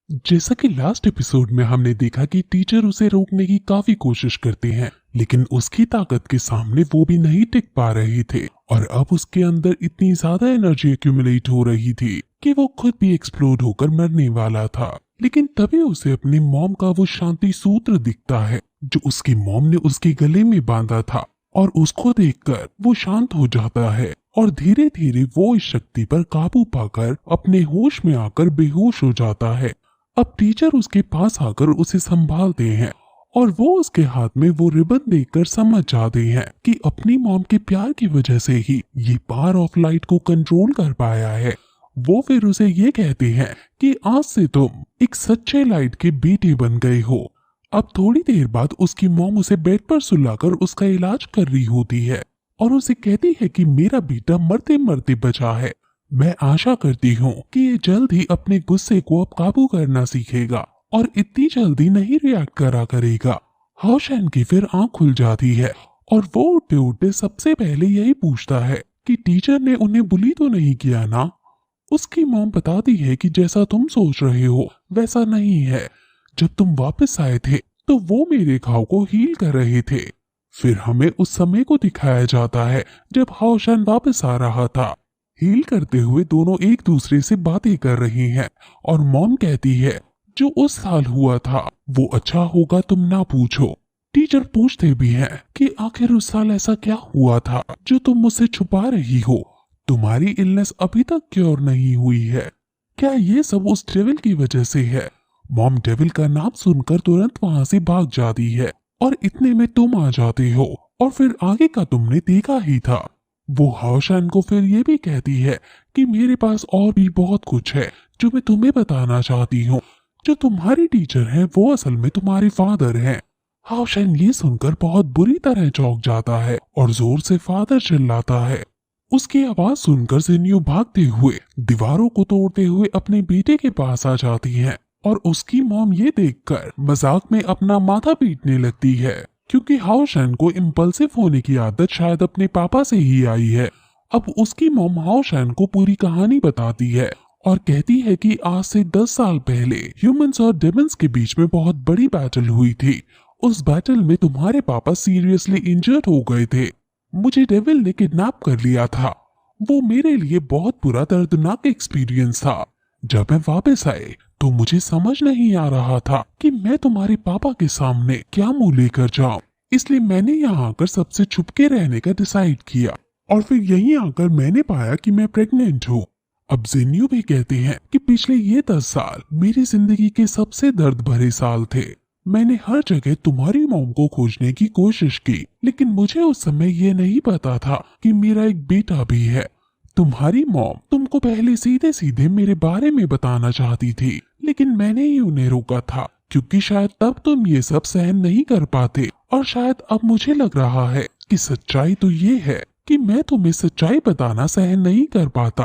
जैसा कि last episode में हमने देखा कि टीचर उसे रोकने की काफी कोशिश करते हैं, लेकिन उसकी ताकत के सामने वो भी नहीं टिक पा रहे थे और अब उसके अंदर इतनी ज्यादा एनर्जी एक्यूमुलेट हो रही थी कि वो खुद भी एक्सप्लोड होकर मरने वाला था। लेकिन तभी उसे अपनी मॉम का वो शांति सूत्र दिखता है जो उसकी मॉम ने उसके गले में बांधा था, और उसको देखकर वो शांत हो जाता है और धीरे धीरे वो इस शक्ति पर काबू पाकर अपने होश में आकर बेहोश हो जाता है। अब टीचर उसके पास आकर उसे संभालते हैं और वो उसके हाथ में वो रिबन देखकर समझ जाते हैं कि अपनी मॉम के प्यार की वजह से ही ये पावर ऑफ लाइट को कंट्रोल कर पाया है। वो फिर उसे ये कहते हैं कि आज से तुम एक सच्चे लाइट के बेटे बन गए हो। अब थोड़ी देर बाद उसकी मॉम उसे बेड पर सुलाकर उसका इलाज कर रही होती है और उसे कहती है कि मेरा बेटा मरते मरते बचा है। मैं आशा करती हूँ कि ये जल्द ही अपने गुस्से को अब काबू करना सीखेगा और इतनी जल्दी नहीं रिएक्ट करा करेगा। हाओशेन की फिर आंख खुल जाती है और वो उठते उठते सबसे पहले यही पूछता है कि टीचर ने उन्हें बुली तो नहीं किया ना। उसकी मॉम बताती है कि जैसा तुम सोच रहे हो वैसा नहीं है। जब तुम वापस आए थे तो वो मेरे घाव को हील कर रहे थे। फिर हमें उस समय को दिखाया जाता है जब हाओशेन वापस आ रहा था। हील करते हुए दोनों एक दूसरे से बातें कर रही हैं और मॉम कहती है जो उस साल हुआ था वो अच्छा होगा तुम ना पूछो। टीचर पूछते भी हैं कि आखिर उस साल ऐसा क्या हुआ था जो तुम मुझसे छुपा रही हो। तुम्हारी इलनेस अभी तक क्योर नहीं हुई है। क्या ये सब उस डेविल की वजह से है। मॉम डेविल का नाम सुनकर तुरंत वहाँ से भाग जाती है और इतने में तुम आ जाते हो और फिर आगे का तुमने देखा ही था। वो हाओशेन को फिर ये भी कहती है कि मेरे पास और भी बहुत कुछ है जो मैं तुम्हें बताना चाहती हूँ। जो तुम्हारी टीचर है वो असल में तुम्हारे फादर हैं। हाओशेन ये सुनकर बहुत बुरी तरह चौंक जाता है और जोर से फादर चिल्लाता है। उसकी आवाज सुनकर जिन्यू भागते हुए दीवारों को तोड़ते हुए अपने बेटे के पास आ जाती है और उसकी मॉम ये देखकर मजाक में अपना माथा पीटने लगती है क्योंकि हाओशेन को इम्पल्सिव होने की आदत शायद अपने पापा से ही आई है। अब उसकी मॉम हाओशेन को पूरी कहानी बताती है और कहती है कि आज से 10 साल पहले ह्यूमंस और डेमंस के बीच में बहुत बड़ी बैटल हुई थी। उस बैटल में तुम्हारे पापा सीरियसली इंजर्ड हो गए थे। मुझे डेविल ने किडनैप कर लिया था। वो मेरे लिए बहुत बुरा दर्दनाक एक्सपीरियंस था। जब मैं वापस आए तो मुझे समझ नहीं आ रहा था कि मैं तुम्हारे पापा के सामने क्या मुंह लेकर जाऊं। इसलिए मैंने यहाँ आकर सबसे छुपके रहने का डिसाइड किया और फिर यहीं आकर मैंने पाया कि मैं प्रेग्नेंट हूँ। अब जिन्यू भी कहते हैं कि पिछले ये 10 साल मेरी जिंदगी के सबसे दर्द भरे साल थे। मैंने हर जगह तुम्हारी मॉम को खोजने की कोशिश की, लेकिन मुझे उस समय ये नहीं पता था कि मेरा एक बेटा भी है। तुम्हारी मॉम तुमको पहले सीधे सीधे मेरे बारे में बताना चाहती थी, लेकिन मैंने ही उन्हें रोका था क्योंकि शायद तब तुम ये सब सहन नहीं कर पाते। और शायद अब मुझे लग रहा है कि सच्चाई तो ये है कि मैं तुम्हें सच्चाई बताना सहन नहीं कर पाता।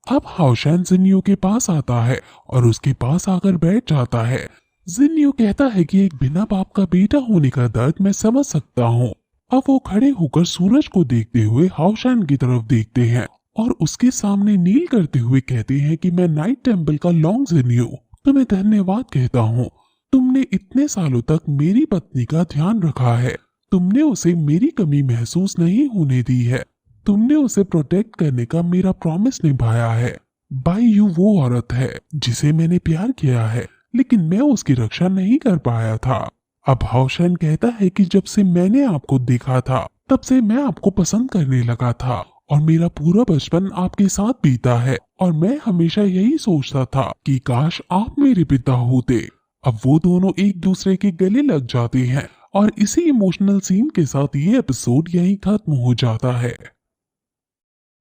अब हाओशेन जिन्यू के पास आता है और उसके पास आकर बैठ जाता है। जिन्यू कहता है कि एक बिना बाप का बेटा होने का दर्द मैं समझ सकता हूँ। अब वो खड़े होकर सूरज को देखते हुए हाओशेन की तरफ देखते हैं और उसके सामने नील करते हुए कहते हैं कि मैं नाइट टेम्पल का लॉन्ग जिन्यू तुम्हें धन्यवाद कहता हूँ। तुमने इतने सालों तक मेरी पत्नी का ध्यान रखा है। तुमने उसे मेरी कमी महसूस नहीं होने दी है। तुमने उसे प्रोटेक्ट करने का मेरा प्रॉमिस निभाया है। बाई यू वो औरत है जिसे मैंने प्यार किया है, लेकिन मैं उसकी रक्षा नहीं कर पाया था। अब हाओशेन कहता है कि जब से मैंने आपको देखा था तब से मैं आपको पसंद करने लगा था और मेरा पूरा बचपन आपके साथ बीता है और मैं हमेशा यही सोचता था कि काश आप मेरे पिता होते। अब वो दोनों एक दूसरे के गले लग जाते हैं और इसी इमोशनल सीन के साथ ये एपिसोड यहीं खत्म हो जाता है।